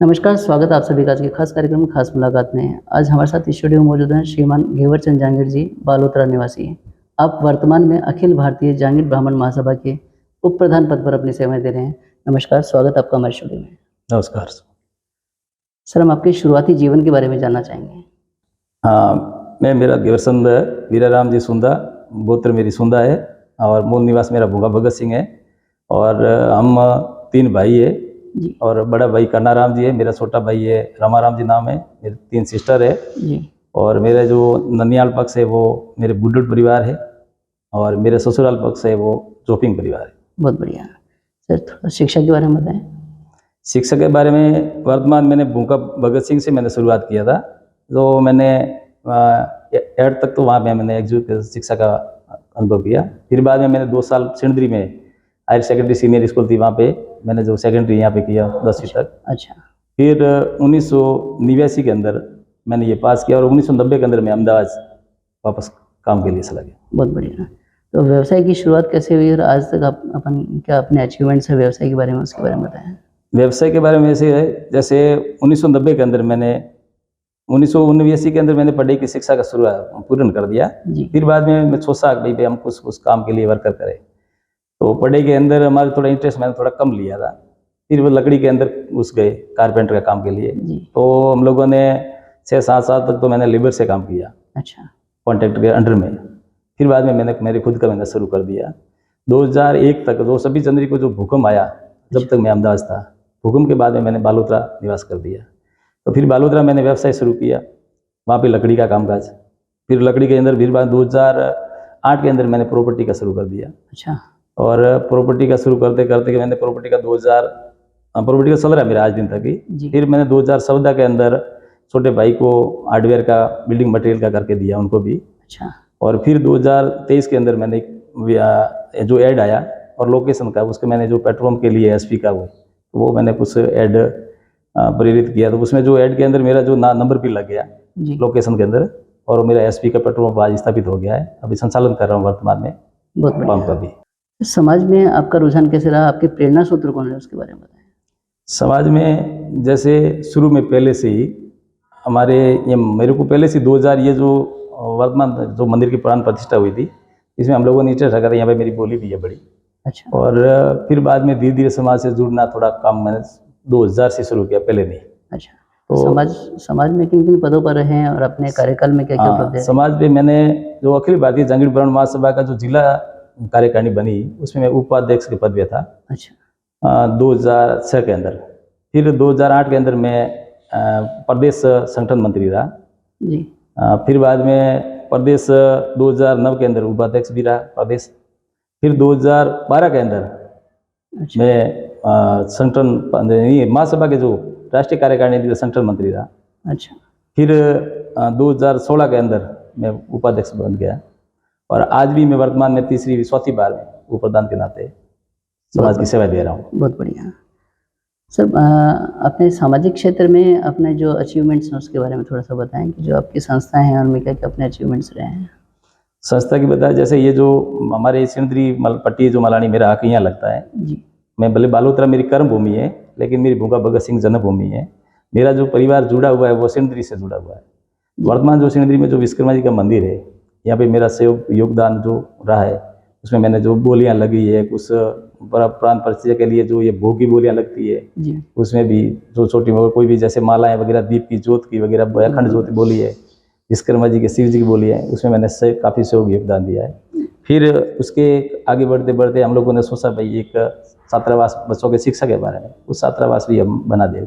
नमस्कार, स्वागत है आप सभी का आज के खास कार्यक्रम में खास मुलाकात में। आज हमारे साथ स्टूडियो में मौजूद हैं श्रीमान घेवर चंद जहांगीर जी, बालोतरा निवासी हैं। आप वर्तमान में अखिल भारतीय जहांगीर ब्राह्मण महासभा के उप प्रधान पद पर अपनी सेवाएं दे रहे हैं। नमस्कार, स्वागत है आपका हमारे स्टूडियो में। नमस्कार। सर, हम आपके शुरुआती जीवन के बारे में जानना चाहेंगे। हाँ, मैं मेरा घेवरचंद वीराराम जी सुंदा, गोत्र मेरी सुंदा है और मूल निवास मेरा भूंगा भगत सिंह है। और हम 3 भाई है जी और बड़ा भाई कन्नाराम जी है, मेरा छोटा भाई है रामाराम जी नाम है, मेरे 3 सिस्टर है। जी और मेरा जो ननियाल पक्ष है वो मेरे बुड्ढड़ परिवार है और मेरे ससुराल पक्ष है वो चोपिंग परिवार है। बहुत बढ़िया। सर, थोड़ा शिक्षा के बारे में बताएं। शिक्षा के बारे में वर्तमान मैंने भूंगा भगत सिंह से मैंने शुरुआत किया था। तो मैंने 8 तक तो वहाँ पे मैंने एग्जीक्यूटिव शिक्षा का अनुभव किया। फिर बाद में मैंने 2 साल सिंदरी में हायर सेकेंडरी सीनियर स्कूल थी, वहाँ पे मैंने जो सेकेंडरी यहाँ पे किया 10वीं तक। अच्छा, फिर 1989 के अंदर मैंने ये पास किया और 1990 के अंदर मैं अहमदाबाद वापस काम के लिए चला गया। बहुत बढ़िया। तो व्यवसाय की शुरुआत कैसे हुई और आज तक आप अपन क्या अपने अचीवमेंट्स है व्यवसाय के बारे में, उसके बारे में बताएं। व्यवसाय के बारे में ऐसे है, जैसे 1990 के अंदर मैंने 1979 के अंदर मैंने पढ़ाई की शिक्षा का शुरुआत पूर्ण कर दिया। जी फिर बाद में मैं सोचा भाई हम कुछ उस काम के लिए वर्कर करें। तो पढ़ाई के अंदर हमारा थोड़ा इंटरेस्ट मैंने थोड़ा कम लिया था। फिर वो लकड़ी के अंदर घुस गए कारपेंटर का काम के लिए। जी। तो हम लोगों ने 6-7 साल तक तो मैंने लेबर से काम किया, अच्छा, कॉन्ट्रैक्ट के अंडर में। फिर बाद में मैंने मेरे खुद का मैंने शुरू कर दिया 2001 तक। 26 जनवरी को जो भूकंप आया, जब तक मैं अहमदाबाद था, भूकंप के बाद में मैंने बालोतरा निवास कर दिया। तो फिर बालोतरा मैंने व्यवसाय शुरू किया, वहाँ पे लकड़ी का कामकाज। फिर लकड़ी के अंदर फिर बाद 2008 के अंदर मैंने प्रॉपर्टी का शुरू कर दिया। अच्छा, और प्रॉपर्टी का शुरू करते करते मैंने प्रॉपर्टी का 2000 प्रॉपर्टी का चल रहा है मेरा आज दिन तक जी। ही। फिर मैंने 2014 के अंदर छोटे भाई को हार्डवेयर का बिल्डिंग मटेरियल का करके दिया उनको भी। अच्छा, और फिर 2023 के अंदर मैंने जो ऐड आया और लोकेशन का, उसके मैंने जो पेट्रोल के लिए एसपी का वो मैंने कुछ ऐड प्रेरित किया। तो उसमें जो ऐड के अंदर मेरा जो नंबर भी लग गया जी। लोकेशन के अंदर, और मेरा एसपी का पेट्रोल पंप आज स्थापित हो गया है। अभी संचालन कर रहा हूँ वर्तमान में बहुत पंप बढ़िया। का भी। समाज में आपका रुझान कैसे रहा? आपके प्रेरणा सूत्र कौन है, उसके बारे में बताएं। समाज में जैसे शुरू में पहले से ही हमारे ये मेरे को पहले से 2000 ये जो वर्तमान जो मंदिर की प्राण प्रतिष्ठा हुई थी, इसमें हम लोगों ने इंटरेस्ट रखा था। यहाँ पे मेरी बोली भी है बड़ी। अच्छा, और फिर बाद में धीरे धीरे समाज से जुड़ना थोड़ा काम मैंने 2000 से शुरू किया, पहले नहीं। अच्छा। तो समाज में किन किन पदों पर रहे हैं और अपने कार्यकाल में क्या क्या उपलब्धि रही? समाज पे मैंने जो अखिल भारतीय जहांगीर ब्राह्मण महासभा का जो जिला कार्यकारिणी बनी, उसमें मैं उपाध्यक्ष के पद पे था अच्छा, 2006 के अंदर। फिर 2008 के अंदर मैं प्रदेश संगठन मंत्री रहा। जी। फिर बाद में प्रदेश 2009 के अंदर उपाध्यक्ष भी रहा प्रदेश। फिर 2012 के अंदर अच्छा, मैं संगठन महासभा के जो राष्ट्रीय कार्यकारिणी के संगठन मंत्री रहा। अच्छा, फिर 2016 के अंदर मैं उपाध्यक्ष बन गया और आज भी मैं वर्तमान में तीसरी चौथी बार उप प्रधान के नाते समाज की सेवा दे रहा हूँ। बहुत बढ़िया। सर, अपने सामाजिक क्षेत्र में अपने जो अचीवमेंट्स हैं उसके बारे में थोड़ा सा बताएं कि जो आपकी संस्थाएं हैं उनमें क्या क्या अपने अचीवमेंट्स रहे हैं। संस्था की बताया, जैसे ये जो हमारे सिंदरी पट्टी जो मलानी मेरा आके यहाँ लगता है। जी। मैं भले बालोतरा मेरी कर्म भूमि है, लेकिन मेरी भूंगा भगत सिंह जन्मभूमि है। मेरा जो परिवार जुड़ा हुआ है वो सिंदरी से जुड़ा हुआ है। वर्तमान जो सिंदरी में जो विश्वकर्मा जी का मंदिर है, यहाँ पे मेरा सहयोग योगदान जो रहा है, उसमें मैंने जो बोलियाँ लगी है, कुछ प्राण परिचय के लिए जो ये भोग की बोलियाँ लगती है जी। उसमें भी जो छोटी कोई भी जैसे मालाएं वगैरह, दीप की ज्योत की वगैरह, अखंड ज्योति बोली है, विश्वकर्मा जी के शिव जी की बोली है, उसमें मैंने काफ़ी सहयोग योगदान दिया है। फिर उसके आगे बढ़ते बढ़ते हम लोगों ने सोचा भाई एक छात्रावास बच्चों के शिक्षा के बारे में, उस छात्रावास भी हम बना दे।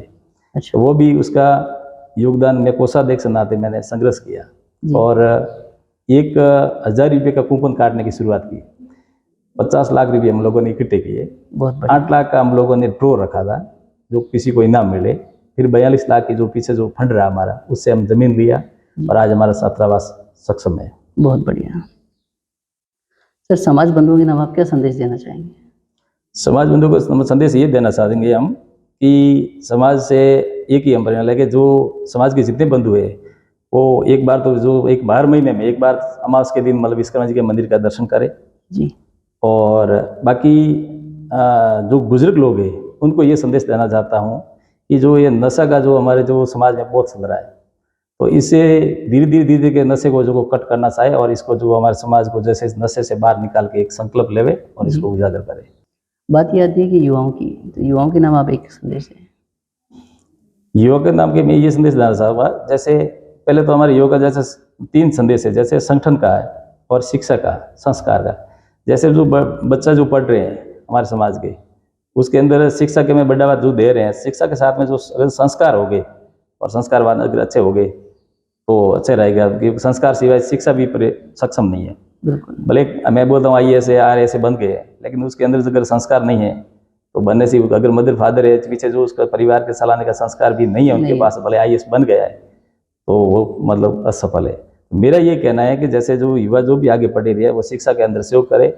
अच्छा, तो वो भी उसका योगदान मैं कोषाध्यक्ष नाते मैंने संघर्ष किया जी। और 1000 रुपये का कूपन काटने की शुरुआत की। 50 लाख रुपये हम लोगों ने इकट्ठे किए। बहुत बढ़िया। 8 लाख का हम लोगों ने ड्रॉ रखा था जो किसी को इनाम मिले। फिर 42 लाख की जो पीछे जो फंड रहा हमारा, उससे हम जमीन लिया और आज हमारा छात्रावास सक्षम है। बहुत बढ़िया। सर, समाज बंधुओं के नाम आप क्या संदेश देना चाहेंगे? समाज बंधुओं को संदेश ये देना चाहेंगे हम कि समाज से एक ही हम प्रेरणा लेके, जो समाज के जितने बंधु है वो एक बार तो जो एक बार महीने में एक बार अमावस के दिन मतलब विश्वकर्मा जी के मंदिर का दर्शन करें। जी। और बाकी जो बुजुर्ग लोग हैं उनको ये संदेश देना चाहता हूँ कि जो ये नशा का जो हमारे जो समाज में बहुत चल रहा है, तो इससे धीरे धीरे के नशे को जो कट करना चाहे और इसको जो हमारे समाज को जैसे इस नशे से बाहर निकाल के एक संकल्प लेवे और जी। इसको उजागर करे। बात ये आती है कि युवाओं की, तो युवाओं के नाम आप एक संदेश है। युवा के नाम के मैं ये संदेश देना चाहूँगा, जैसे पहले तो हमारे युवा का जैसे 3 संदेश है, जैसे संगठन का है और शिक्षा का, संस्कार का। जैसे जो बच्चा जो पढ़ रहे हैं हमारे समाज के, उसके अंदर शिक्षा के में बढ़ावा जो दे रहे हैं, शिक्षा के साथ में जो अगर संस्कार हो गए और संस्कारवान अगर अच्छे हो गए तो अच्छे रहेगा, क्योंकि संस्कार सिवाय शिक्षा भी सक्षम नहीं है। बिल्कुल। भले मैं बोलता हूँ IAS RAS बन गए, लेकिन उसके अंदर अगर संस्कार नहीं है तो बनने से, अगर मदर फादर है पीछे जो उसका परिवार के चलाने का संस्कार भी नहीं है उनके नहीं। पास, भले IAS बन गया है तो वो मतलब असफल है। मेरा ये कहना है कि जैसे जो युवा जो भी आगे पढ़े रहे वो शिक्षा के अंदर सहयोग करे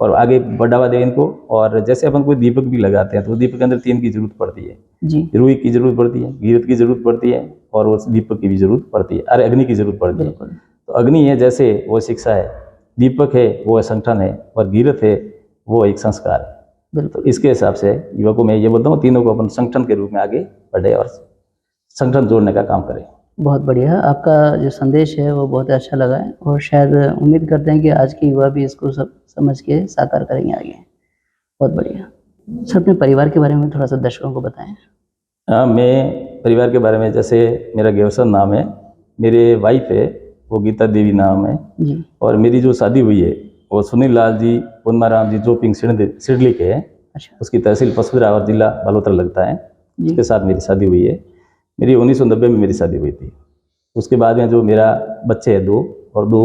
और आगे बढ़ावा दे इनको। और जैसे अपन कोई दीपक भी लगाते हैं तो दीपक के अंदर 3 की जरूरत पड़ती है, जी। रुई की जरूरत पड़ती है, गीरत की जरूरत पड़ती है और वो दीपक की भी जरूरत पड़ती है, अरे अग्नि की जरूरत पड़ती है। बिल्कुल। तो अग्नि है जैसे वो शिक्षा है, दीपक है वो संगठन है और गीरत है वो एक संस्कार है। बिल्कुल। तो इसके हिसाब से युवा को मैं ये बोलता हूँ तीनों को अपन संगठन के रूप में आगे बढ़े और संगठन जोड़ने का काम करें। बहुत बढ़िया, आपका जो संदेश है वो बहुत अच्छा लगा है और शायद उम्मीद करते हैं कि आज के युवा भी इसको सब समझ के साकार करेंगे आगे। बहुत बढ़िया। सर, अपने परिवार के बारे में थोड़ा सा दर्शकों को बताएं। हाँ, मैं परिवार के बारे में, जैसे मेरा गेवसन नाम है, मेरे वाइफ है वो गीता देवी नाम है, जी। और मेरी जो शादी हुई है वो सुनील लाल जी पुन्माराम जी जोपिंग सिडली के है। अच्छा। उसकी तहसील पसपुरा और जिला बालोतरा लगता है। जी। उसके साथ मेरी शादी हुई है। मेरी 1990 में मेरी शादी हुई थी। उसके बाद में जो मेरा बच्चे हैं 2 और 2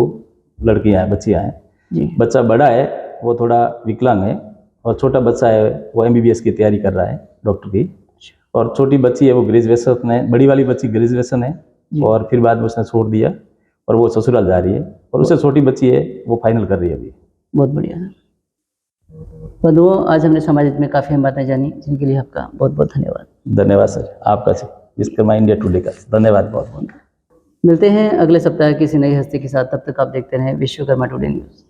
लड़कियां हैं, बच्चियां हैं। जी। बच्चा बड़ा है वो थोड़ा विकलांग है और छोटा बच्चा है वो MBBS की तैयारी कर रहा है डॉक्टर की। और छोटी बच्ची है वो ग्रेजुएशन है, बड़ी वाली बच्ची ग्रेजुएशन है जी। और फिर बाद में उसने छोड़ दिया और वो ससुराल जा रही है, और उससे छोटी बच्ची है वो फाइनल कर रही है अभी। बहुत बढ़िया सर। बंधुओं, आज हमने समाज हित में काफ़ी बातें जानी, जिनके लिए आपका बहुत बहुत धन्यवाद। धन्यवाद सर, आपका विश्वकर्मा इंडिया टुडे का धन्यवाद बहुत बहुत। मिलते हैं अगले सप्ताह किसी नई हस्ती के साथ, तब तक आप देखते रहें विश्वकर्मा टुडे न्यूज़।